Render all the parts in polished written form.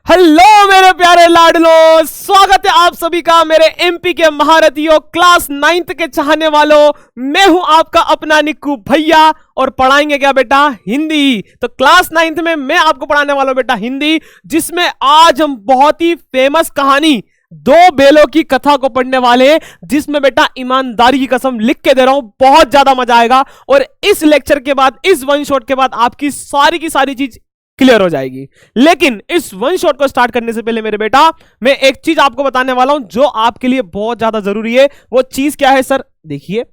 Hello मेरे प्यारे लाडलो, स्वागत है आप सभी का मेरे एमपी के महारथियों, क्लास 9th के चाहने वालों। मैं हूं आपका अपना निक्कू भैया और पढ़ाएंगे क्या बेटा? हिंदी। तो क्लास 9th में मैं आपको पढ़ाने वाला हूं बेटा हिंदी, जिसमें आज हम बहुत ही फेमस कहानी दो बेलों की कथा को पढ़ने वाले हैं, जिसमें बेटा ईमानदारी की कसम लिख के दे रहा हूं बहुत ज्यादा मजा आएगा। और इस लेक्चर के बाद, इस वन शॉट के बाद आपकी सारी की सारी चीज क्लियर हो जाएगी। लेकिन इस वन शॉट को स्टार्ट करने से पहले मेरे बेटा, मैं एक चीज आपको बताने वाला हूं जो आपके लिए बहुत ज्यादा जरूरी है। वो चीज क्या है सर? देखिए,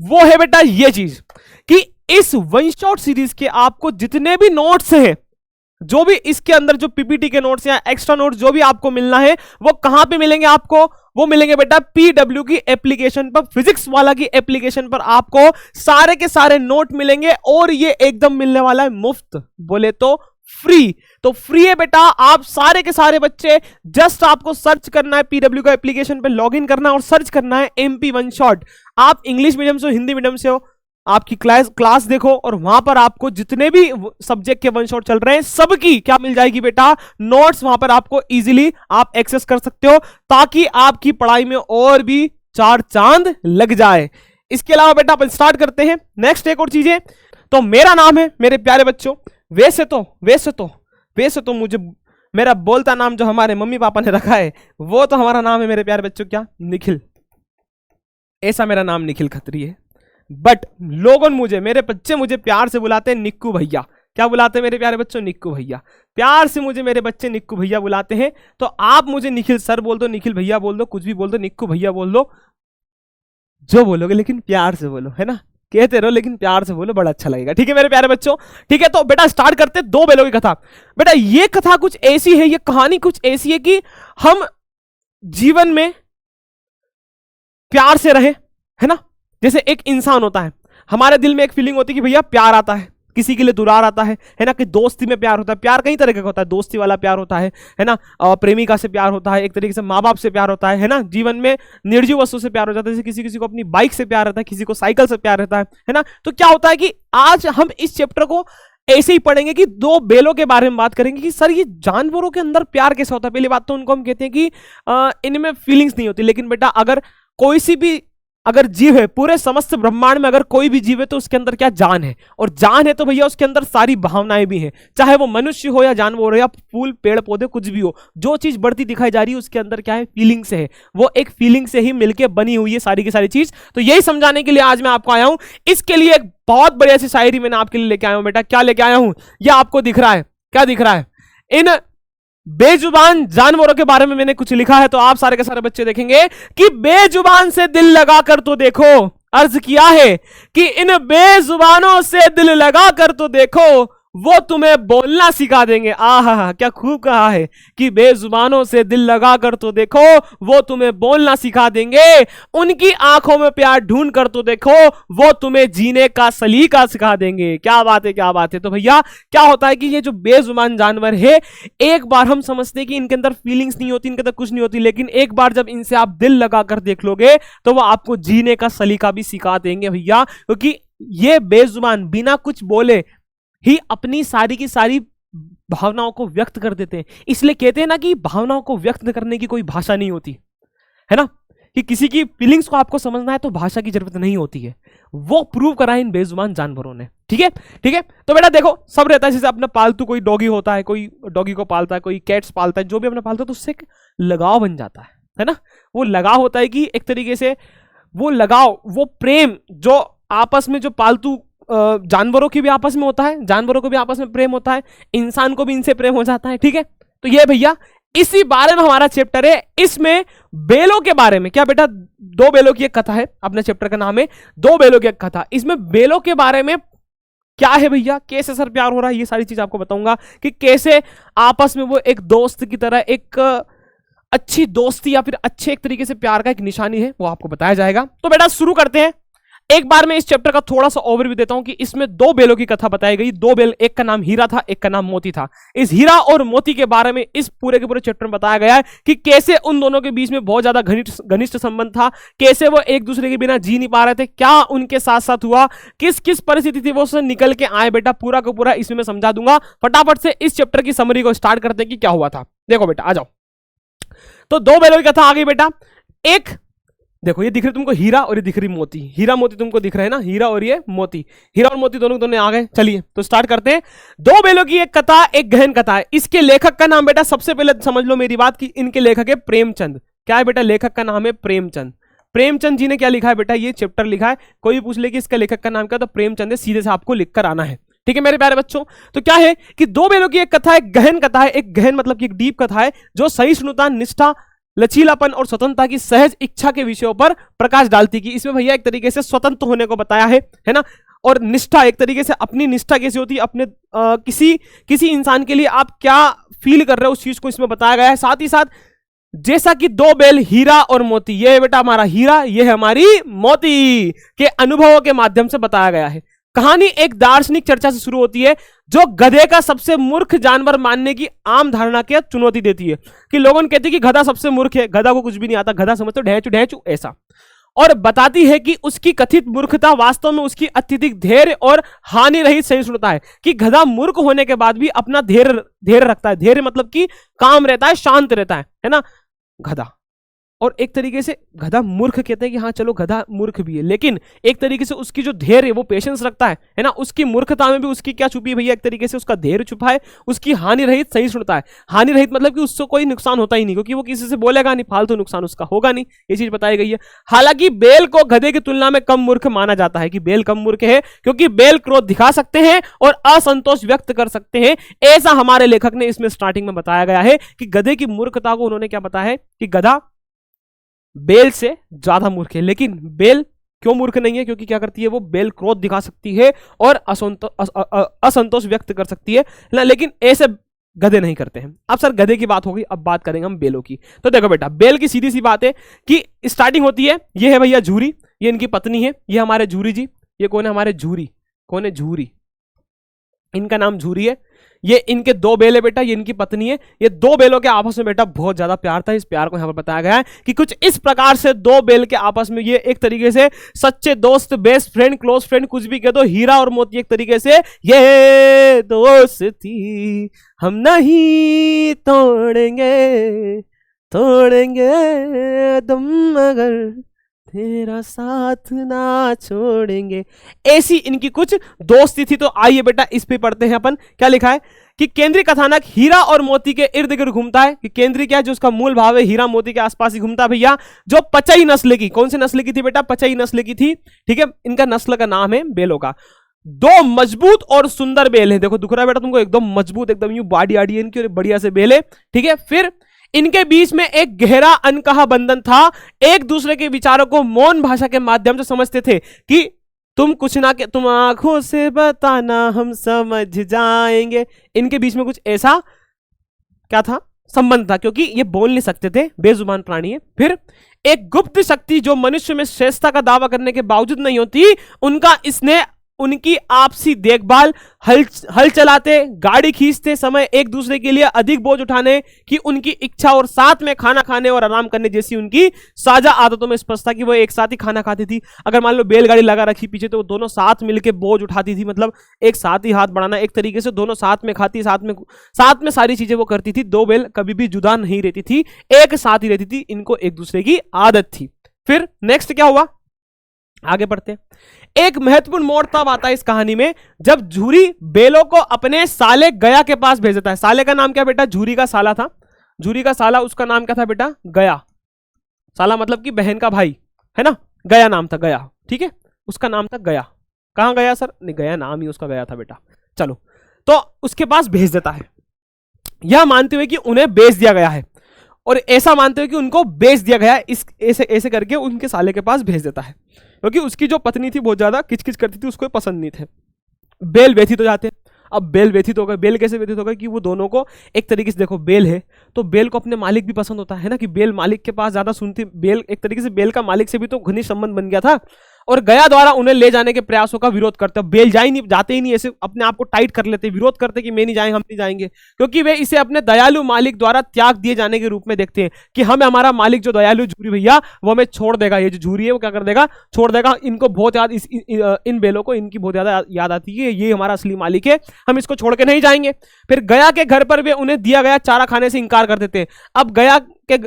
वो है बेटा ये चीज कि इस वन शॉट सीरीज के आपको जितने भी नोट्स हैं, जो भी इसके अंदर जो पीपीटी के नोट्स या एक्स्ट्रा नोट्स जो भी आपको मिलना है, वो कहां पे मिलेंगे आपको? वो मिलेंगे बेटा पीडब्ल्यू की एप्लीकेशन पर, फिजिक्स वाला की एप्लीकेशन पर आपको सारे के सारे नोट मिलेंगे। और ये एकदम मिलने वाला है मुफ्त, बोले तो फ्री। तो फ्री है बेटा, आप सारे के सारे बच्चे जस्ट आपको सर्च करना है, पीडब्ल्यू का एप्लीकेशन पे लॉगिन करना है और सर्च करना है एमपी वन शॉट। आप इंग्लिश मीडियम से हो, हिंदी मीडियम से हो, आपकी क्लास देखो और वहां पर आपको जितने भी सब्जेक्ट के वन शॉट चल रहे हैं सबकी क्या मिल जाएगी बेटा? नोट्स वहां पर आपको इजीली आप एक्सेस कर सकते हो, ताकि आपकी पढ़ाई में और भी चार चांद लग जाए। इसके अलावा बेटा अपन स्टार्ट करते हैं नेक्स्ट एक और चीजें। तो मेरा नाम है मेरे प्यारे बच्चों, वैसे तो मुझे मेरा बोलता नाम जो हमारे मम्मी पापा ने रखा है वो तो हमारा नाम है मेरे प्यारे बच्चों, क्या? निखिल। ऐसा मेरा नाम निखिल खत्री है, बट लोगों मुझे, मेरे बच्चे मुझे प्यार से बुलाते हैं निक्कू भैया। क्या बुलाते हैं मेरे प्यारे बच्चों? निक्कू भैया। प्यार से मुझे मेरे बच्चे निक्कू भैया बुलाते हैं। तो आप मुझे निखिल सर बोल दो, निखिल भैया बोल दो, कुछ भी बोल दो, निक्कू भैया बोल दो, जो बोलोगे, लेकिन प्यार से बोलो, है ना? कहते रहो लेकिन प्यार से बोलो, बड़ा अच्छा लगेगा। ठीक है मेरे प्यारे बच्चों? ठीक है, तो बेटा स्टार्ट करते हैं दो बेलों की कथा। बेटा ये कथा कुछ ऐसी है, ये कहानी कुछ ऐसी है कि हम जीवन में प्यार से रहे, है ना? जैसे एक इंसान होता है, हमारे दिल में एक फीलिंग होती है कि भैया प्यार आता है, किसी के लिए दुलार आता है ना? कि दोस्ती में प्यार होता है। प्यार कई तरह का होता है, दोस्ती वाला प्यार होता है ना? प्रेमिका से प्यार होता है, एक तरीके से माँ बाप से प्यार होता है ना? जीवन में निर्जीव वस्तु से प्यार हो जाता है, जैसे किसी को अपनी बाइक से प्यार रहता है, किसी को साइकिल से प्यार रहता है ना? तो क्या होता है कि आज हम इस चैप्टर को ऐसे ही पढ़ेंगे कि दो बेलों के बारे में बात करेंगे कि सर ये जानवरों के अंदर प्यार कैसा होता है। पहली बात तो उनको हम कहते हैं कि इनमें फीलिंग्स नहीं होती, लेकिन बेटा अगर कोई सी भी अगर जीव है, पूरे समस्त ब्रह्मांड में अगर कोई भी जीव है तो उसके अंदर क्या? जान है। और जान है तो भैया उसके अंदर सारी भावनाएं भी हैं, चाहे वो मनुष्य हो या जानवर हो या फूल पेड़ पौधे कुछ भी हो। जो चीज बढ़ती दिखाई जा रही है उसके अंदर क्या है? फीलिंग से है। वो एक फीलिंग से ही मिलकर बनी हुई है सारी की सारी चीज। तो यही समझाने के लिए आज मैं आपको आया हूं। इसके लिए एक बहुत बढ़िया सी शायरी मैंने आपके लिए लेके आया हूं बेटा। क्या लेके आया हूं? यह आपको दिख रहा है, क्या दिख रहा है? इन बेजुबान जानवरों के बारे में मैंने कुछ लिखा है, तो आप सारे के सारे बच्चे देखेंगे कि बेजुबान से दिल लगाकर तो देखो। अर्ज किया है कि इन बेजुबानों से दिल लगाकर तो देखो, वो तुम्हें बोलना सिखा देंगे। आहा, क्या खूब कहा है कि बेजुबानों से दिल लगाकर तो देखो, वो तुम्हें बोलना सिखा देंगे। उनकी आंखों में प्यार ढूंढ कर तो देखो, वो तुम्हें जीने का सलीका सिखा देंगे। क्या बात है, क्या बात है। तो भैया क्या होता है कि ये जो बेजुबान जानवर है, एक बार हम समझते हैं कि इनके अंदर फीलिंग्स नहीं होती, इनके अंदर कुछ नहीं होती, लेकिन एक बार जब इनसे आप दिल लगाकर देख लोगे तो वो आपको जीने का सलीका भी सिखा देंगे भैया। क्योंकि ये बेजुबान बिना कुछ बोले ही अपनी सारी की सारी भावनाओं को व्यक्त कर देते हैं। इसलिए कहते हैं ना कि भावनाओं को व्यक्त करने की कोई भाषा नहीं होती, है ना? कि किसी की फीलिंग्स को आपको समझना है तो भाषा की जरूरत नहीं होती है। वो प्रूव करा है इन बेजुबान जानवरों ने। ठीक है, ठीक है। तो बेटा देखो, सब रहता है, जैसे अपना पालतू कोई डॉगी होता है, कोई डॉगी को पालता है, कोई कैट्स पालता है, जो भी अपना पालता है, तो उससे एक लगाव बन जाता है ना? वो लगाव होता है कि एक तरीके से वो लगाव, वो प्रेम जो आपस में, जो पालतू जानवरों की भी आपस में होता है, जानवरों को भी आपस में प्रेम होता है, इंसान को भी इनसे प्रेम हो जाता है। ठीक है, तो ये भैया इसी बारे में हमारा चैप्टर है। इसमें बेलों के बारे में, क्या बेटा? दो बेलों की एक कथा है, अपने चैप्टर का नाम है दो बेलों की एक कथा। इसमें बेलों के बारे में क्या है भैया, कैसे सर प्यार हो रहा है, ये सारी चीज आपको बताऊंगा कि कैसे आपस में वो एक दोस्त की तरह, एक अच्छी दोस्ती या फिर अच्छे एक तरीके से प्यार का एक निशानी है, वो आपको बताया जाएगा। तो बेटा शुरू करते हैं। एक बार मैं इस चैप्टर का थोड़ा सा ओवरव्यू देता हूं कि इसमें दो बेलों की कथा बताई गई। दो बेल, एक का नाम हीरा था, एक का नाम मोती था। इस हीरा और मोती के बारे में इस पूरे के पूरे चैप्टर में बताया गया है कि कैसे उन दोनों के बीच में बहुत ज्यादा घनिष्ठ संबंध था, कैसे वो एक दूसरे के बिना जी नहीं पा रहे थे, क्या उनके साथ साथ हुआ, किस किस परिस्थिति थी वो उससे निकल के आए। बेटा पूरा का पूरा इसमें मैं समझा दूंगा। फटाफट से इस चैप्टर की समरी को स्टार्ट करते हैं कि क्या हुआ था। देखो बेटा आ जाओ। तो दो बेलों की कथा आ गई बेटा। एक देखो, ये दिख रही तुमको हीरा और ये दिख रही मोती। हीरा मोती तुमको दिख रहा है ना, हीरा और ये मोती। हीरा और मोती दोनों दोनों आ गए। चलिए तो स्टार्ट करते हैं। दो बेलों की एक कथा, एक गहन कथा है। इसके लेखक का नाम बेटा सबसे पहले समझ लो मेरी बात कि इनके लेखक है प्रेमचंद। क्या है बेटा? लेखक का नाम है प्रेमचंद। प्रेमचंद जी ने क्या लिखा है बेटा? ये चैप्टर लिखा है। कोई भी पूछ ले कि इसका लेखक का नाम क्या, तो प्रेमचंद है, सीधे से आपको लिखकर आना है। ठीक है मेरे प्यारे बच्चों। तो क्या है कि दो बेलों की एक कथा, एक गहन कथा है। एक गहन मतलब कि एक डीप कथा है जो सहिष्णुता, निष्ठा, लचीलापन और स्वतंत्रता की सहज इच्छा के विषयों पर प्रकाश डालती की। इसमें भैया एक तरीके से स्वतंत्र होने को बताया है ना, और निष्ठा, एक तरीके से अपनी निष्ठा कैसी होती है, अपने किसी इंसान के लिए आप क्या फील कर रहे हो उस चीज को इसमें बताया गया है। साथ ही साथ जैसा कि दो बेल, हीरा और मोती, ये है बेटा हमारा हीरा, ये है हमारी मोती, के अनुभवों के माध्यम से बताया गया है। कहानी एक दार्शनिक चर्चा से शुरू होती है जो गधे का सबसे मूर्ख जानवर मानने की आम धारणा की चुनौती देती है। कि लोगों ने कहते हैं कि गधा सबसे मूर्ख है, गधा को कुछ भी नहीं आता, गधा समझते ढेंचू ढेंचू ऐसा। और बताती है कि उसकी कथित मूर्खता वास्तव में उसकी अत्यधिक धैर्य और हानि रहित सहिष्णुता है। कि गधा मूर्ख होने के बाद भी अपना धैर्य रखता है। धैर्य मतलब कि काम रहता है, शांत रहता है ना गधा। और एक तरीके से गधा मूर्ख कहते हैं कि हाँ चलो गधा मूर्ख भी है, लेकिन एक तरीके से उसकी जो धैर्य, वो पेशेंस रखता है ना। उसकी मूर्खता में भी उसकी क्या छुपी है भैया? एक तरीके से उसका धैर्य छुपा है, उसकी हानि रहित सहिष्णुता है। हानि रहित मतलब कि उससे कोई नुकसान होता ही नहीं, क्योंकि वो किसी से बोलेगा नहीं, फालतू नुकसान उसका होगा नहीं, ये चीज बताई गई है। हालांकि बेल को गधे की तुलना में कम मूर्ख माना जाता है। कि बेल कम मूर्ख है क्योंकि बेल क्रोध दिखा सकते हैं और असंतोष व्यक्त कर सकते हैं, ऐसा हमारे लेखक ने इसमें स्टार्टिंग में बताया गया है। कि गधे की मूर्खता को उन्होंने क्या बताया है कि गधा बेल से ज्यादा मूर्ख है। लेकिन बेल क्यों मूर्ख नहीं है? क्योंकि क्या करती है वो? बेल क्रोध दिखा सकती है और असंतोष व्यक्त कर सकती है ना, लेकिन ऐसे गधे नहीं करते हैं। अब सर गधे की बात हो गई, अब बात करेंगे हम बेलों की। तो देखो बेटा, बेल की सीधी सी बात है कि स्टार्टिंग होती है, ये है भैया झूरी, ये इनकी पत्नी है, ये हमारे झूरी जी। ये कौन है? हमारे झूरी। कौन है? झूरी। इनका नाम झूरी है। ये इनके दो बेल है बेटा, ये इनकी पत्नी है। ये दो बेलों के आपस में बेटा बहुत ज्यादा प्यार था। इस प्यार को यहां पर बताया गया है कि कुछ इस प्रकार से दो बेल के आपस में ये एक तरीके से सच्चे दोस्त, बेस्ट फ्रेंड, क्लोज फ्रेंड, कुछ भी कह दो, हीरा और मोती एक तरीके से ये दोस्ती हम नहीं तोड़ेंगे, तोड़ेंगे तुम मगर तेरा साथ ना छोड़ेंगे, ऐसी इनकी कुछ दोस्ती थी। तो आइए बेटा इस पे पढ़ते हैं अपन। क्या लिखा है कि केंद्रीय कथानक हीरा और मोती के इर्द गिर्द घूमता है। कि केंद्रीय क्या है? जो उसका मूल भाव है हीरा मोती के आसपास ही घूमता भैया। जो पचई नस्ल की, कौन सी नस्ल की थी बेटा? पचई नस्ल की थी। ठीक है, इनका नस्ल का नाम है बेलों का। दो मजबूत और सुंदर बेल है। देखो दिख रहा है बेटा तुमको, एकदम मजबूत, एकदम यूं बॉडी आड़ी इनकी और बढ़िया से बेल है। ठीक है, फिर इनके बीच में एक गहरा अनकहा बंधन था। एक दूसरे के विचारों को मौन भाषा के माध्यम से समझते थे। कि तुम कुछ ना के तुम आंखों से बताना हम समझ जाएंगे। इनके बीच में कुछ ऐसा क्या था? संबंध था, क्योंकि ये बोल नहीं सकते थे, बेजुबान प्राणी है। फिर एक गुप्त शक्ति जो मनुष्य में श्रेष्ठता का दावा करने के बावजूद नहीं होती, उनका स्नेह, उनकी आपसी देखभाल, हल चलाते, गाड़ी खींचते समय एक दूसरे के लिए अधिक बोझ उठाने की उनकी इच्छा, और साथ में खाना खाने और आराम करने जैसी उनकी साझा आदतों में स्पष्ट था। कि वो एक साथ ही खाना खाती थी। अगर मान लो बैलगाड़ी लगा रखी पीछे, तो वो दोनों साथ मिलकर बोझ उठाती थी। मतलब एक साथ ही हाथ बढ़ाना, एक तरीके से दोनों साथ में खाती, साथ में सारी चीजें वो करती थी। दो बैल कभी भी जुदा नहीं रहती थी, एक साथ ही रहती थी। इनको एक दूसरे की आदत थी। फिर नेक्स्ट क्या हुआ? आगे बढ़ते हैं। एक महत्वपूर्ण मोड़ तब आता है इस कहानी में जब झूरी बेलों को अपने साले गया के पास भेज देता है। साले का नाम क्या बेटा? झूरी का साला था। झूरी का साला, उसका नाम क्या था बेटा? गया। साला मतलब कि बहन का भाई, है ना। गया नाम था, गया। ठीक है, उसका नाम था गया। कहां गया सर? नहीं, गया नाम ही उसका गया था बेटा। चलो, तो उसके पास भेज देता है, यह मानते हुए कि उन्हें बेच दिया गया है, और ऐसा मानते हुए कि उनको बेच दिया गया है। इस ऐसे ऐसे करके उनके साले के पास भेज देता है, क्योंकि उसकी जो पत्नी थी बहुत ज्यादा किचकिच करती थी, उसको पसंद नहीं थे। बेल व्यथित हो जाते हैं। अब बेल व्यथित हो गए। बेल कैसे व्यथित हो गए? कि वो दोनों को एक तरीके से, देखो बेल है तो बेल को अपने मालिक भी पसंद होता है ना, कि बेल मालिक के पास ज्यादा सुनती। बेल एक तरीके से बेल का मालिक से भी तो घनिष्ठ संबंध बन गया था। और गया द्वारा उन्हें ले जाने के प्रयासों का विरोध करते हैं। बेल जाते ही नहीं, ऐसे अपने आप को टाइट कर लेते, विरोध करते कि मैं नहीं जाएंगे, हम नहीं जाएंगे, क्योंकि वे इसे अपने दयालु मालिक द्वारा त्याग दिए जाने के रूप में देखते हैं कि हमें हमारा मालिक जो दयालु झूरी भैया वो हमें छोड़ देगा। ये जो झूरी है वो क्या कर देगा, छोड़ देगा। इनको बहुत याद इन बेलों को इनकी बहुत ज्यादा याद आती है, ये हमारा असली मालिक है, हम इसको छोड़ के नहीं जाएंगे। फिर गया के घर पर वे उन्हें दिया गया चारा खाने से इंकार कर देते हैं। अब गया के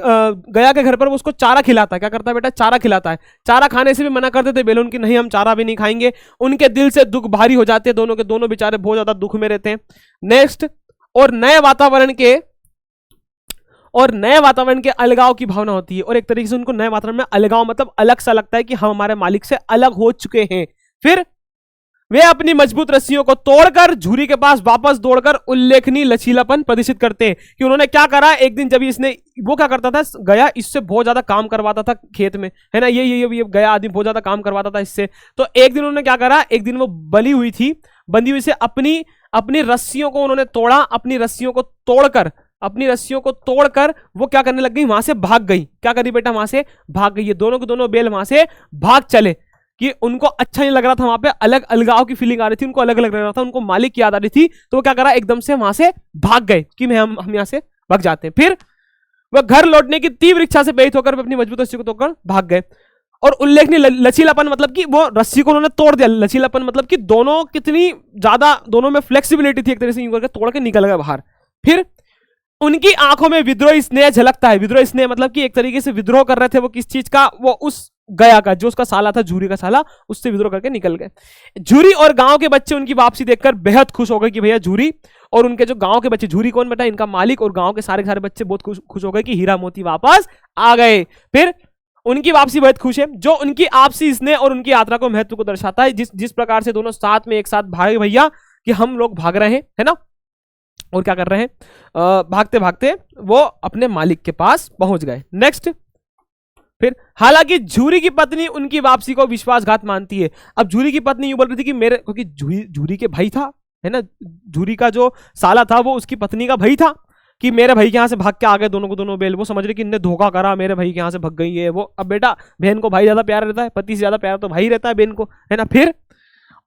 घर पर वो उसको चारा खिलाता है, क्या करता है बेटा, चारा खिलाता है। चारा खाने से भी मना कर देते बेल उनकी, नहीं हम चारा भी नहीं खाएंगे। उनके दिल से दुख भारी हो जाते हैं, दोनों के दोनों बेचारे बहुत ज्यादा दुख में रहते हैं। नेक्स्ट, और नए वातावरण के अलगाव की भावना होती है, और एक तरीके से उनको नए वातावरण में अलगाव मतलब अलग सा लगता है कि हम हमारे मालिक से अलग हो चुके हैं। फिर वे अपनी मजबूत रस्सियों को तोड़कर झूरी के पास वापस दौड़कर उल्लेखनीय लचीलापन प्रदर्शित करते हैं कि उन्होंने क्या करा। एक दिन जब इसने, वो क्या करता था, गया इससे बहुत ज्यादा काम करवाता था खेत में, है ना, ये गया आदमी बहुत ज्यादा काम करवाता था इससे। तो एक दिन उन्होंने क्या करा, एक दिन वो बंधी हुई से अपनी रस्सियों को उन्होंने तोड़ा, अपनी रस्सियों को तोड़कर वो क्या करने लग गई, वहां से भाग गई। क्या करी बेटा, वहां से भाग गई। ये दोनों के दोनों बेल वहां से भाग चले कि उनको अच्छा नहीं लग रहा था, वहां पे अलगाव की फीलिंग आ रही थी, उनको अलग अलग लग रहा था, उनको मालिक की याद आ रही थी। तो वो क्या करा, एकदम से वहां से भाग गए कि हम यहां से भाग जाते हैं। फिर वह घर लौटने की तीव्र इच्छा से प्रेरित होकर अपनी मजबूत रस्सी को तोड़कर भाग गए। और उल्लेखनीय लचीलापन मतलब कि वो रस्सी को उन्होंने तोड़ दिया। लचीलापन मतलब कि दोनों कितनी ज्यादा, दोनों में फ्लेक्सिबिलिटी थी, एक तरह से यूं करके तोड़ के निकल गए बाहर। फिर उनकी आंखों में विद्रोह स्नेह झलकता है। विद्रोह स्नेह मतलब कि एक तरीके से विद्रोह कर रहे थे वो, किस चीज का, वो उस गया का, जो उसका साला था, झूरी का साला, उससे विद्रोह करके निकल गए। झूरी और गांव के बच्चे उनकी वापसी देखकर बेहद खुश हो गए कि भैया झूरी और उनके जो गांव के बच्चे, झूरी कौन बेटा, इनका मालिक, और गांव के सारे बच्चे बहुत खुश हो गए कि हीरा मोती वापस आ गए। फिर उनकी वापसी बहुत खुश है, जो उनकी आपसी स्नेह और उनकी यात्रा को महत्व को दर्शाता है। जिस प्रकार से दोनों साथ में एक साथ भागे भैया कि हम लोग भाग रहे हैं, है ना, और क्या कर रहे हैं, भागते भागते वो अपने मालिक के पास पहुंच गए। नेक्स्ट, फिर हालांकि झूरी की पत्नी उनकी वापसी को विश्वासघात मानती है। अब झूरी की पत्नी यूं बोल रही थी कि मेरे, क्योंकि झूरी के भाई था, है ना, झूरी का जो साला था वो उसकी पत्नी का भाई था, कि मेरे भाई के यहाँ से भाग के आ गए दोनों को दोनों बेल। वो समझ रहे कि इनने धोखा करा, मेरे भाई के यहाँ से भाग गई है वो। अब बेटा बहन को भाई ज्यादा प्यार रहता है, पति से ज्यादा प्यार तो भाई रहता है बहन को, है ना। फिर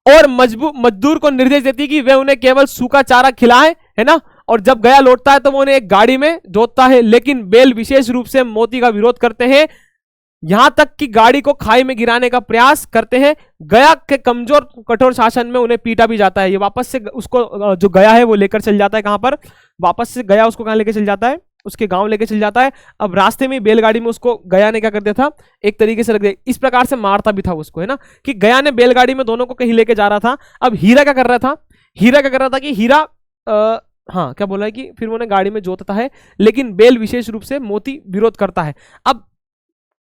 और मजदूर को निर्देश देती कि वे उन्हें केवल सूखा चारा खिलाएं, है ना, और जब गया लौटता है तो वो उन्हें एक गाड़ी में जोतता है। लेकिन बेल विशेष रूप से मोती का विरोध करते हैं, यहां तक कि गाड़ी को खाई में गिराने का प्रयास करते हैं। गया के कमजोर कठोर शासन में उन्हें पीटा भी जाता है। ये वापस से उसको, जो गया है वो लेकर चल जाता है, कहां पर, वापस से गया उसको कहां लेकर चल जाता है, उसके गांव लेके चल जाता है। अब रास्ते में बैलगाड़ी में उसको गया ने क्या कर दिया था, एक तरीके से रख दिया, इस प्रकार से मारता भी था उसको, है ना, कि गया ने बैलगाड़ी में दोनों को कहीं लेके जा रहा था। अब हीरा क्या कर रहा था कि हीरा हाँ क्या बोला है कि फिर उन्हें गाड़ी में जोतता है, लेकिन बेल विशेष रूप से मोती विरोध करता है। अब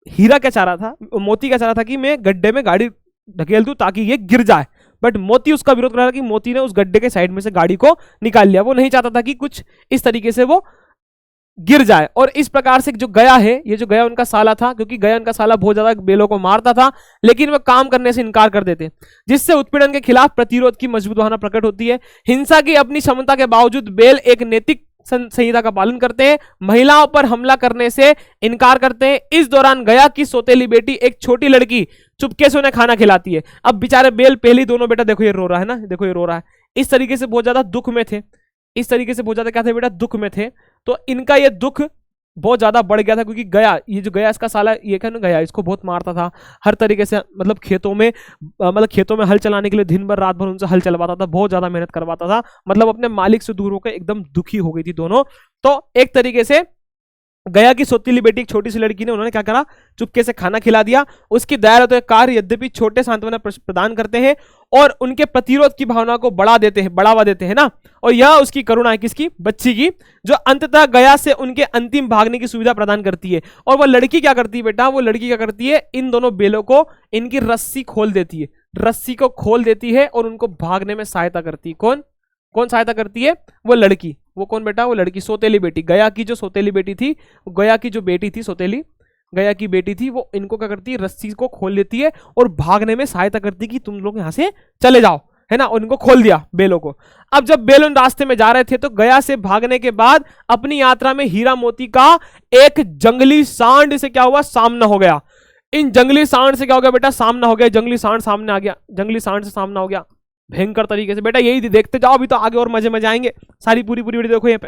हीरा क्या चाह रहा था, मोती क्या चाह रहा था कि मैं गड्ढे में गाड़ी ढकेल दूं ताकि ये गिर जाए, बट मोती उसका विरोध कर रहा था कि मोती ने उस गड्ढे के साइड में से गाड़ी को निकाल लिया। वो नहीं चाहता था कि कुछ इस तरीके से वो गिर जाए। और इस प्रकार से जो गया है, ये जो गया उनका साला था, क्योंकि गया उनका साला बहुत ज्यादा बेलों को मारता था, लेकिन वह काम करने से इनकार कर देते, जिससे उत्पीड़न के खिलाफ प्रतिरोध की मजबूत भावना प्रकट होती है। हिंसा की अपनी क्षमता के बावजूद बेल एक नैतिक संहिता का पालन करते हैं, महिलाओं पर हमला करने से इनकार करते हैं। इस दौरान गया की सौतेली बेटी, एक छोटी लड़की, चुपके से उन्हें खाना खिलाती है। अब बेचारे बेल पहली दोनों, बेटा देखो ये रो रहा है ना, देखो ये रो रहा है, इस तरीके से बहुत ज्यादा दुख में थे, इस तरीके से बहुत ज्यादा क्या थे बेटा, दुख में थे। तो इनका ये दुख बहुत ज्यादा बढ़ गया था, क्योंकि गया, ये जो गया इसका साला, ये क्या ना, गया इसको बहुत मारता था हर तरीके से, मतलब खेतों में हल चलाने के लिए दिन भर रात भर उनसे हल चलवाता था, बहुत ज्यादा मेहनत करवाता था, मतलब अपने मालिक से दूर होकर एकदम दुखी हो गई थी दोनों। तो एक तरीके से गया की सौतीली बेटी, एक छोटी सी लड़की ने, उन्होंने क्या करा, चुपके से खाना खिला दिया। उसकी दयालु कार्य यद्यपि छोटे सांत्वना प्रदान करते हैं और उनके प्रतिरोध की भावना को बढ़ावा देते हैं ना, और यह उसकी करुणा है, किसकी, बच्ची की, जो अंततः गया से उनके अंतिम भागने की सुविधा प्रदान करती है। और वह लड़की क्या करती है बेटा, वो लड़की क्या करती है, इन दोनों बेलों को इनकी रस्सी खोल देती है, रस्सी को खोल देती है और उनको भागने में सहायता करती है। कौन सहायता करती है, वो लड़की। वो कौन बेटा, वो लड़की, सौतेली बेटी, गया की जो सौतेली बेटी थी, गया की जो बेटी थी सौतेली, गया की बेटी थी, वो इनको क्या करती है, रस्सी को खोल लेती है और भागने में सहायता करती है कि तुम लोग यहां से चले जाओ, है ना, और इनको खोल दिया बेलों को। अब जब बेल उन रास्ते में जा रहे थे तो गया से भागने के बाद अपनी यात्रा में हीरा मोती का एक जंगली सांड से क्या हुआ, सामना हो गया। इन जंगली सांड से क्या हो गया बेटा, सामना हो गया, जंगली सांड सामने आ गया, जंगली सांड से सामना हो गया भयंकर तरीके से। बेटा यही देखते जाओ, अभी तो आगे और मजे मजे आएंगे। सारी पूरी वीडियो देखो, यहाँ पे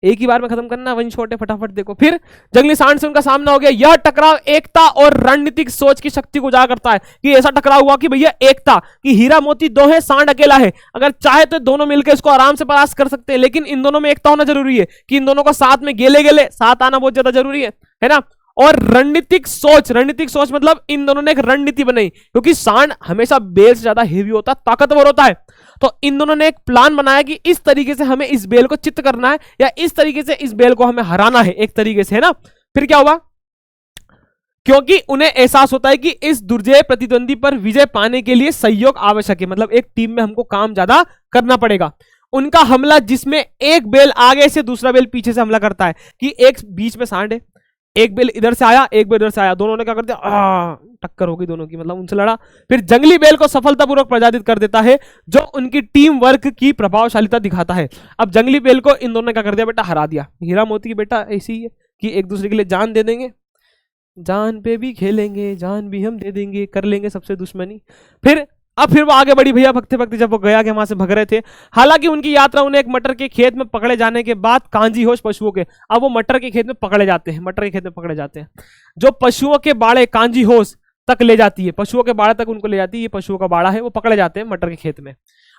एक ही बार में खत्म करना, वन शॉट है, फटाफट देखो। फिर जंगली सांड से उनका सामना हो गया। यह टकराव एकता और रणनीतिक सोच की शक्ति को उजागर करता है कि ऐसा टकराव हुआ कि भैया एकता, कि हीरा मोती दो है, सांड अकेला है। अगर चाहे तो दोनों मिलकर इसको आराम से परास्त कर सकते हैं, लेकिन इन दोनों में एकता होना जरूरी है, कि इन दोनों को साथ में गेले गेले साथ आना बहुत ज्यादा जरूरी है ना। और रणनीतिक सोच मतलब इन दोनों ने एक रणनीति बनाई, क्योंकि सांड हमेशा बेल से ज्यादा हेवी होता है, ताकतवर होता है। तो इन दोनों ने एक प्लान बनाया कि इस तरीके से हमें इस बेल को चित्त करना है, या इस तरीके से इस बेल को हमें हराना है एक तरीके से, है ना। फिर क्या हुआ, क्योंकि उन्हें एहसास होता है कि इस दुर्जय प्रतिद्वंदी पर विजय पाने के लिए सहयोग आवश्यक है, मतलब एक टीम में हमको काम ज्यादा करना पड़ेगा। उनका हमला, जिसमें एक बेल आगे से दूसरा बेल पीछे से हमला करता है, कि एक बीच में सांड है, एक बेल इधर से आया, एक बेल इधर से आया, दोनों ने क्या कर दिया, टक्कर हो गई दोनों की, मतलब उनसे लड़ा। फिर जंगली बेल को सफलतापूर्वक पराजित कर देता है, जो उनकी टीम वर्क की प्रभावशालीता दिखाता है। अब जंगली बेल को इन दोनों ने क्या कर दिया बेटा, हरा दिया। हीरा मोती की बेटा ऐसी ही है कि एक दूसरे के लिए जान दे देंगे, जान पे भी खेलेंगे, जान भी हम दे देंगे, कर लेंगे सबसे दुश्मनी। फिर वो आगे बढ़ी भैया, भगते भगते जब वो गया कि वहां से भग रहे थे। हालांकि उनकी यात्रा उन्हें एक मटर के खेत में पकड़े जाने के बाद कांजी होश पशुओं के, अब वो मटर के खेत में पकड़े जाते हैं, जो पशुओं के बाड़े कांजी होश तक ले जाती है, पशुओं के बाड़े तक उनको ले जाती है, ये पशुओं का बाड़ा है, वो पकड़े जाते हैं मटर के खेत में।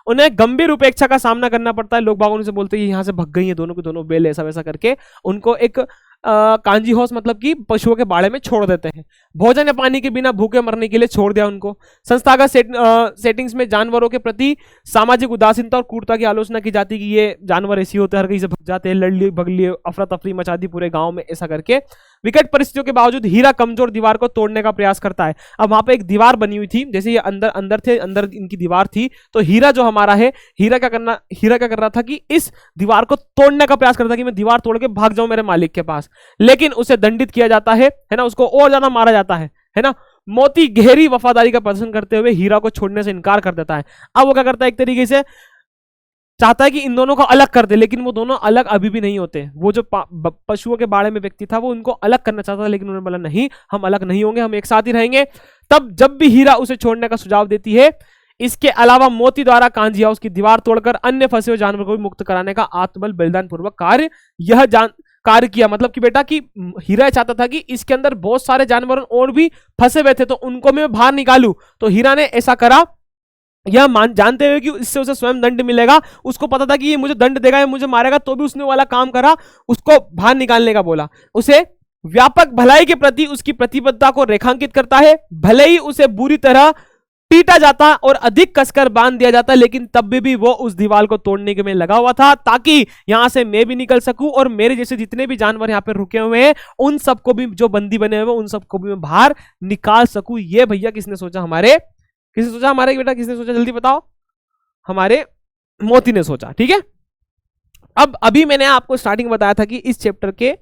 उन्हें गंभीर उपेक्षा का सामना करना पड़ता है। लोग बाग उनसे बोलते हैं यहाँ से भग गई है दोनों की दोनों बेल, ऐसा वैसा करके उनको एक कांजी हाउस मतलब कि पशुओं के बाड़े में छोड़ देते हैं। भोजन या पानी के बिना भूखे मरने के लिए छोड़ दिया उनको। संस्थागत सेटिंग्स में जानवरों के प्रति सामाजिक उदासीनता और क्रूरता की आलोचना की जाती है कि ये जानवर ऐसे होते हैं, हर कहीं से भग जाते हैं, लड़ लिए भग लिए, अफरा तफरी मचा दी पूरे गांव में, ऐसा करके। विकट परिस्थितियों के बावजूद हीरा कमजोर दीवार को तोड़ने का प्रयास करता है। अब वहां पे एक दीवार बनी हुई थी, जैसे ये अंदर थे, अंदर इनकी दीवार थी, तो हीरा जो हमारा है, हीरा क्या कर रहा था कि इस दीवार को तोड़ने का प्रयास करता कि मैं दीवार तोड़ के भाग जाऊं मेरे मालिक के पास, लेकिन उसे दंडित किया जाता है ना, उसको और ज्यादा मारा जाता है ना। मोती गहरी वफादारी का प्रदर्शन करते हुए हीरा को छोड़ने से इनकार कर देता है। अब वो क्या करता है, एक तरीके से चाहता है कि इन दोनों को अलग कर दे, लेकिन वो दोनों अलग अभी भी नहीं होते। वो जो पशुओं के बाड़े में व्यक्ति था वो उनको अलग करना चाहता था, लेकिन उन्होंने बोला नहीं, हम अलग नहीं होंगे, हम एक साथ ही रहेंगे। तब जब भी हीरा उसे छोड़ने का सुझाव देती है, इसके अलावा मोती द्वारा कांजी हाउस की दीवार तोड़कर अन्य फंसे हुए जानवर को भी मुक्त कराने का आत्मबल बलिदान पूर्वक कार्य किया। मतलब कि बेटा कि हीरा चाहता था कि इसके अंदर बहुत सारे जानवर और भी फंसे हुए थे, तो उनको मैं बाहर निकालूं, तो हीरा ने ऐसा करा, यह जानते हुए कि इससे उसे स्वयं दंड मिलेगा। उसको पता था कि ये मुझे दंड देगा, ये मुझे मारेगा, तो भी उसने वाला काम करा, उसको बाहर निकालने का बोला। उसे व्यापक भलाई के प्रति उसकी प्रतिबद्धता को रेखांकित करता है। भले ही उसे बुरी तरह पीटा जाता और अधिक कसकर बांध दिया जाता, लेकिन तब भी वो उस दीवार को तोड़ने के में लगा हुआ था, ताकि यहां से मैं भी निकल सकूं और मेरे जैसे जितने भी जानवर यहां पे रुके हुए हैं उन सबको भी, जो बंदी बने हुए हैं उन सबको भी मैं बाहर निकाल सकूं। ये भैया किसने सोचा, हमारे बेटा किसने सोचा, जल्दी बताओ, हमारे मोती ने सोचा। ठीक है, अब अभी मैंने आपको स्टार्टिंग में बताया था कि इस चैप्टर के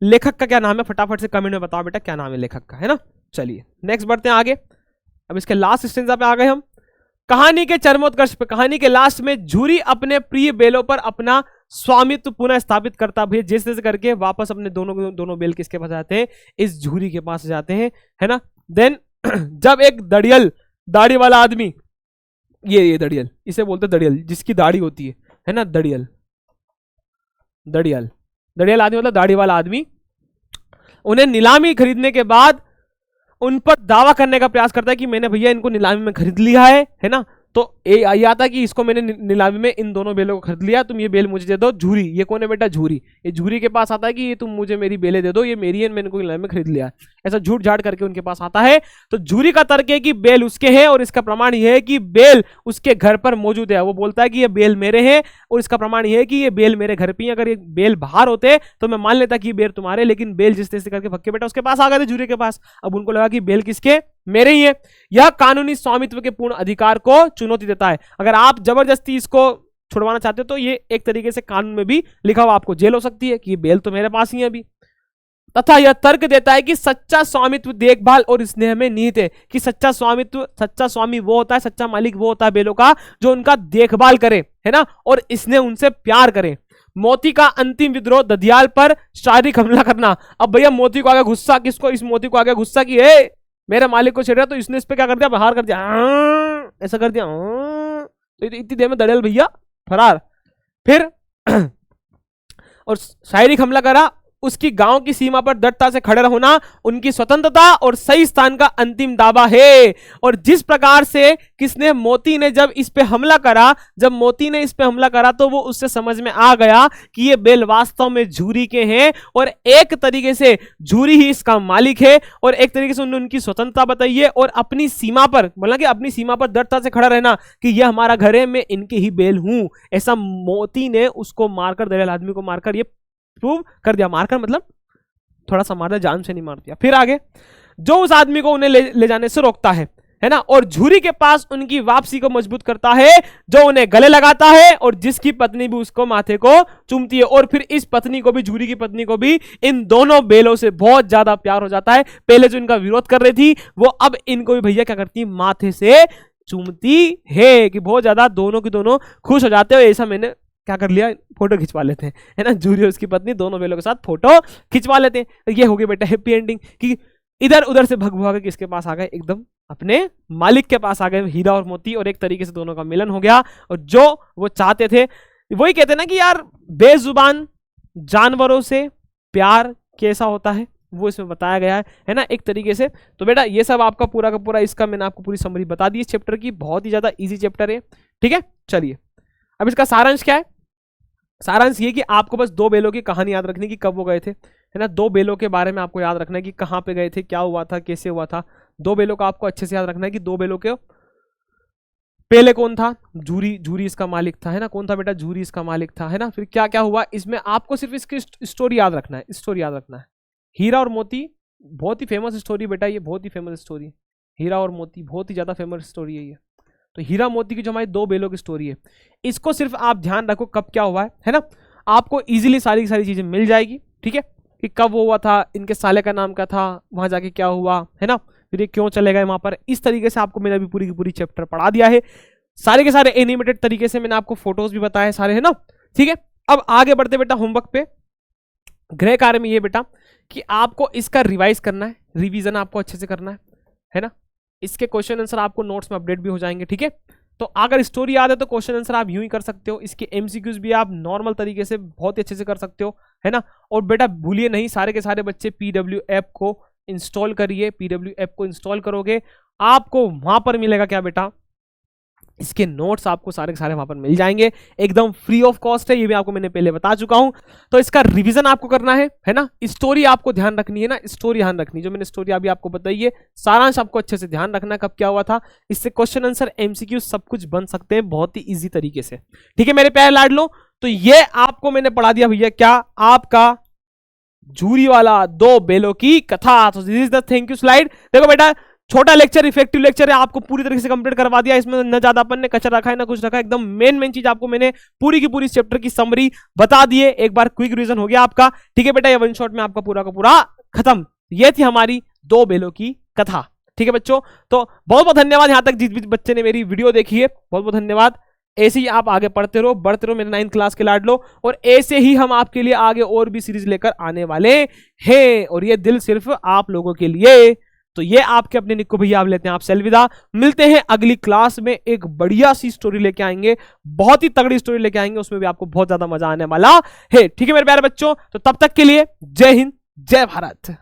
लेखक का क्या नाम है, फटाफट से कमेंट में बताओ बेटा क्या नाम है लेखक का, है ना। चलिए नेक्स्ट बढ़ते हैं आगे। अब इसके लास्ट स्टेंजा पे आ गए हम। कहानी के चरमोत्कर्ष पे, कहानी के लास्ट में झूरी अपने प्रिय बेलों पर अपना स्वामित्व पुनः स्थापित करता है, जैसे जैसे करके वापस अपने दोनों बेल किसके पास जाते हैं, इस झूरी के पास जाते हैं, है ना। देन जब एक दड़ियल दाढ़ी वाला आदमी, ये दड़ियल, इसे बोलते दड़ियल, जिसकी दाढ़ी होती है ना, दड़ियल आदमी मतलब दाढ़ी वाला आदमी, उन्हें नीलामी खरीदने के बाद उन पर दावा करने का प्रयास करता है कि मैंने भैया इनको नीलामी में खरीद लिया है ना। तो ये आता है कि इसको मैंने नीलामी में इन दोनों बेलों को खरीद लिया, तुम ये बेल मुझे दे दो। झूरी, ये कौन है बेटा, झूरी। ये झूरी के पास आता है कि ये तुम मुझे मेरी बेलें दे दो, ये मेरी है, मैंने इनको नीलामी में खरीद लिया। ऐसा झूठ झाड़ करके उनके पास आता है। तो झूरी का तर्क है कि बेल उसके है, और इसका प्रमाण यह है कि बेल उसके घर पर मौजूद है। वो बोलता है कि ये बेल मेरे हैं, और इसका प्रमाण यह है कि ये बेल मेरे घर पे। अगर ये बेल बाहर होते तो मैं मान लेता कि ये बेल तुम्हारे, लेकिन बेल जिस तरह से करके भक्के बेटा उसके पास आ गए थे, झूरी के पास। अब उनको लगा कि बेल किसके, मेरे ही है। यह कानूनी स्वामित्व के पूर्ण अधिकार को चुनौती देता है। अगर आप जबरदस्ती इसको छुड़वाना चाहते हो तो ये एक तरीके से कानून में भी लिखा हुआ, आपको जेल हो सकती है कि ये बेल तो मेरे पास ही है अभी। तथा यह तर्क देता है कि सच्चा स्वामित्व देखभाल और स्नेह में निहित है, कि सच्चा स्वामी वो होता है, सच्चा मालिक वो होता है बेलों का, जो उनका देखभाल करे, है ना, और स्नेह उनसे प्यार करे। मोती का अंतिम विद्रोह, ददियाल पर शारीरिक हमला करना। अब भैया मोती को आगे गुस्सा, किसको, इस मोती को आगे गुस्सा की है मेरे मालिक को छेड़ रहा, तो इसने इस पे क्या कर दिया, बाहर कर दिया, ऐसा कर दिया, तो इतनी देर में दड़ेल भैया फरार। फिर और शारीरिक हमला करा, उसकी गांव की सीमा पर दृढ़ता से खड़े रहना उनकी स्वतंत्रता और सही स्थान का अंतिम दावा है। और जिस प्रकार से किसने, मोती ने जब इस पे हमला करा, जब मोती ने इस पे हमला करा तो वो उससे समझ में आ गया कि ये बेल वास्तव में झूरी के हैं और एक तरीके से झूरी ही इसका मालिक है। और एक तरीके से उन्होंने उनकी स्वतंत्रता बताई है और अपनी सीमा पर, बोला कि अपनी सीमा पर दृढ़ता से खड़ा रहना कि यह हमारा घर है, मैं इनके ही बेल हूं। ऐसा मोती ने उसको मारकर, दरियाल आदमी को मारकर ये प्रूव कर दिया। मारकर मतलब थोड़ा सा मार दिया, जान से नहीं मार दिया। फिर आगे, जो उस आदमी को उन्हें ले जाने से रोकता है ना, और झूरी के पास उनकी वापसी को मजबूत करता है, जो उन्हें गले लगाता है और जिसकी पत्नी भी उसको माथे को चूमती है। और फिर इस पत्नी को भी, झूरी की पत्नी को भी इन दोनों बेलों से बहुत ज्यादा प्यार हो जाता है। पहले जो इनका विरोध कर रही थी वो अब इनको भी भैया क्या करती है, माथे से चूमती है, कि बहुत ज्यादा दोनों की दोनों खुश हो जाते हो। ऐसा मैंने क्या कर लिया, फोटो खिंचवा लेते हैं, है ना, झूरी और उसकी पत्नी दोनों बेलों के साथ फोटो खिंचवा लेते हैं। तो ये हो गई बेटा हैप्पी एंडिंग, कि इधर उधर से भग भगा के किसके पास आ गए, एकदम अपने मालिक के पास आ गए, हीरा और मोती, और एक तरीके से दोनों का मिलन हो गया। और जो वो चाहते थे, वही कहते ना कि यार बेजुबान जानवरों से प्यार कैसा होता है, वो इसमें बताया गया है ना, एक तरीके से। तो बेटा ये सब आपका पूरा का पूरा, इसका मैंने आपको पूरी समरी बता दी इस चैप्टर की, बहुत ही ज्यादा इजी चैप्टर है, ठीक है। चलिए अब इसका सारांश क्या है, सारांश ये कि आपको बस दो बेलों की कहानी याद रखनी कि कब वो गए थे, है ना, दो बेलों के बारे में आपको याद रखना है कि कहाँ पे गए थे, क्या हुआ था, कैसे हुआ था। दो बेलों का आपको अच्छे से याद रखना है कि दो बेलों के पहले कौन था, झूरी, झूरी इसका मालिक था, है ना, कौन था बेटा, झूरी इसका मालिक था, है ना। फिर क्या क्या हुआ इसमें, आपको सिर्फ इसकी स्टोरी याद रखना है, स्टोरी याद रखना है। हीरा और मोती बहुत ही फेमस स्टोरी बेटा, ये बहुत ही फेमस स्टोरी, हीरा और मोती बहुत ही ज्यादा फेमस स्टोरी है ये। तो हीरा मोती की जो हमारी दो बेलों की स्टोरी है, इसको सिर्फ आप ध्यान रखो कब क्या हुआ है ना, आपको इजीली सारी सारी चीजें मिल जाएगी, ठीक है, कि कब वो हुआ था, इनके साले का नाम क्या था, वहां जाके क्या हुआ, है ना, फिर ये क्यों चले गए वहां पर। इस तरीके से आपको मैंने अभी पूरी की पूरी चैप्टर पढ़ा दिया है, सारे के सारे एनिमेटेड तरीके से मैंने आपको फोटोज भी बताए सारे, है ना, ठीक है। अब आगे बढ़ते बेटा होमवर्क पे। गृह कार्य में ये बेटा कि आपको इसका रिवाइज करना है, रिवीजन आपको अच्छे से करना है ना, इसके क्वेश्चन आंसर आपको नोट्स में अपडेट भी हो जाएंगे, ठीक है। तो अगर स्टोरी याद है तो क्वेश्चन आंसर आप यूं ही कर सकते हो, इसके एमसीक्यूज भी आप नॉर्मल तरीके से बहुत ही अच्छे से कर सकते हो, है ना। और बेटा भूलिए नहीं, सारे के सारे बच्चे पीडब्ल्यू ऐप को इंस्टॉल करिए, पीडब्ल्यू ऐप को इंस्टॉल करोगे आपको वहां पर मिलेगा क्या बेटा, इसके नोट्स आपको सारे के सारे वहां पर मिल जाएंगे, एकदम फ्री ऑफ कॉस्ट है, ये भी आपको मैंने पहले बता चुका हूं। तो इसका रिवीजन आपको करना है ना, स्टोरी आपको ध्यान रखनी है ना, स्टोरी ध्यान रखनी, जो मैंने स्टोरी अभी आपको बताई है, सारांश आपको अच्छे से ध्यान रखना है कब क्या हुआ था। इससे क्वेश्चन आंसर एमसीक्यू सब कुछ बन सकते हैं बहुत ही इजी तरीके से, ठीक है मेरे प्यारे लाडलो। तो ये आपको मैंने पढ़ा दिया भैया क्या, आपका झूरी वाला दो बेलों की कथा। तो this is the thank you slide. देखो बेटा छोटा लेक्चर, इफेक्टिव लेक्चर है, आपको पूरी तरीके से कंप्लीट करवा दिया, इसमें न ज्यादा अपन ने कचरा रखा है ना कुछ रखा है, एकदम मेन चीज आपको मैंने पूरी की पूरी चैप्टर की समरी बता दी है, एक बार क्विक रिवीजन हो गया आपका, ठीक है बेटा। ये वन शॉट में आपका पूरा का पूरा खत्म, ये थी हमारी दो बेलों की कथा, ठीक है बच्चों। तो बहुत बहुत धन्यवाद यहाँ तक जिस भी बच्चे ने मेरी वीडियो देखी है, बहुत बहुत धन्यवाद। ऐसे ही आप आगे पढ़ते रहो, बढ़ते रहो मेरे 9th क्लास के लाडलो, और ऐसे ही हम आपके लिए आगे और भी सीरीज लेकर आने वाले हैं, और ये दिल सिर्फ आप लोगों के लिए। तो ये आपके अपने निक्को भैया आप लेते हैं आपसे अलविदा, मिलते हैं अगली क्लास में, एक बढ़िया सी स्टोरी लेके आएंगे, बहुत ही तगड़ी स्टोरी लेके आएंगे, उसमें भी आपको बहुत ज्यादा मजा आने वाला है, ठीक है मेरे प्यारे बच्चों। तो तब तक के लिए जय हिंद, जय भारत।